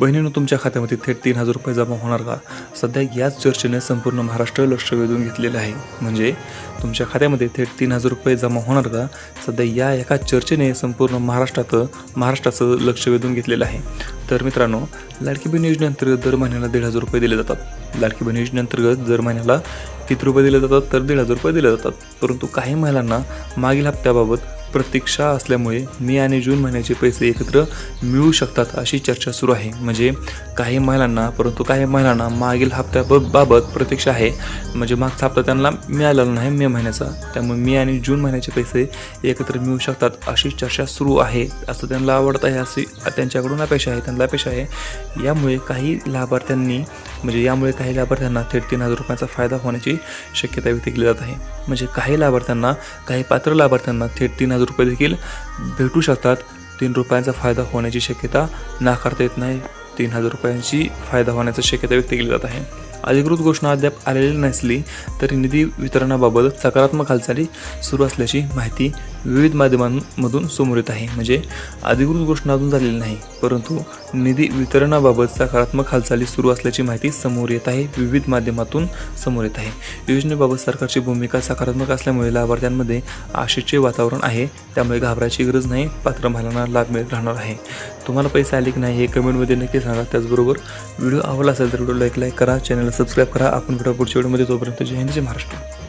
बहिणींनो, तुमच्या खात्यामध्ये थेट 3,000 रुपये जमा होणार का? सध्या याच चर्चेने संपूर्ण महाराष्ट्र लक्ष वेधून घेतलेलं आहे. म्हणजे तुमच्या खात्यामध्ये थेट 3,000 रुपये जमा होणार का? सध्या या एका चर्चेने संपूर्ण महाराष्ट्राचं लक्ष वेधून घेतलेलं आहे. तर मित्रांनो, लाडकी बहीण योजनेअंतर्गत दर महिन्याला 1,500 रुपये दिले जातात. लाडकी बहीण योजनेअंतर्गत दर महिन्याला किती रुपये दिले जातात? तर 1,500 रुपये दिले जातात. परंतु काही महिलांना मागील हप्त्याबाबत प्रतीक्षा असल्यामुळे मे आणि जून महिन्याचे पैसे एकत्र मिळू शकतात अशी चर्चा सुरू आहे. म्हणजे काही महिलांना मागील हप्त्याबाबत प्रतीक्षा आहे. म्हणजे मागचा हप्ता त्यांना मिळालेला नाही मे महिन्याचा, त्यामुळे मे आणि जून महिन्याचे पैसे एकत्र मिळू शकतात अशी चर्चा सुरू आहे. असं त्यांना आवडत आहे, अशी त्यांच्याकडून त्यांना अपेक्षा आहे. यामुळे काही लाभार्थ्यांना थेट 3,000 रुपयांचा फायदा होण्याची शक्यता व्यक्त केली जात आहे. म्हणजे काही पात्र लाभार्थ्यांना थेट 3,000 रुपये देखील भेटू शकतात. 3 रुपयांचा फायदा होण्याची शक्यता नाकारता येत नाही. 3,000 रुपयांची फायदा होण्याची शक्यता व्यक्त केली जात आहे. अधिकृत घोषणा अद्याप आलेली नसली तरी निधी वितरणाबाबत सकारात्मक हालचाली सुरू असल्याची माहिती विविध माध्यमांमधून समोर येत आहे. म्हणजे अधिकृत घोषणा अजून झालेली नाही, परंतु निधी वितरणाबाबत सकारात्मक हालचाली सुरू असल्याची माहिती समोर येत आहे, विविध माध्यमातून समोर येत आहे. योजनेबाबत सरकारची भूमिका सकारात्मक असल्यामुळे लाभार्थ्यांमध्ये आशेचे वातावरण आहे. त्यामुळे घाबरायची गरज नाही. पात्र महिलांना लाभ मिळत राहणार आहे. तुम्हाला पैसे आले की नाही हे कमेंटमध्ये नक्की सांगा. त्याचबरोबर व्हिडिओ आवडला असेल तर व्हिडिओ लाईक करा, चॅनलला सबस्क्राईब करा. आपण भेटू पुढच्या व्हिडिओमध्ये. तोपर्यंत जय हिंद, जय महाराष्ट्र.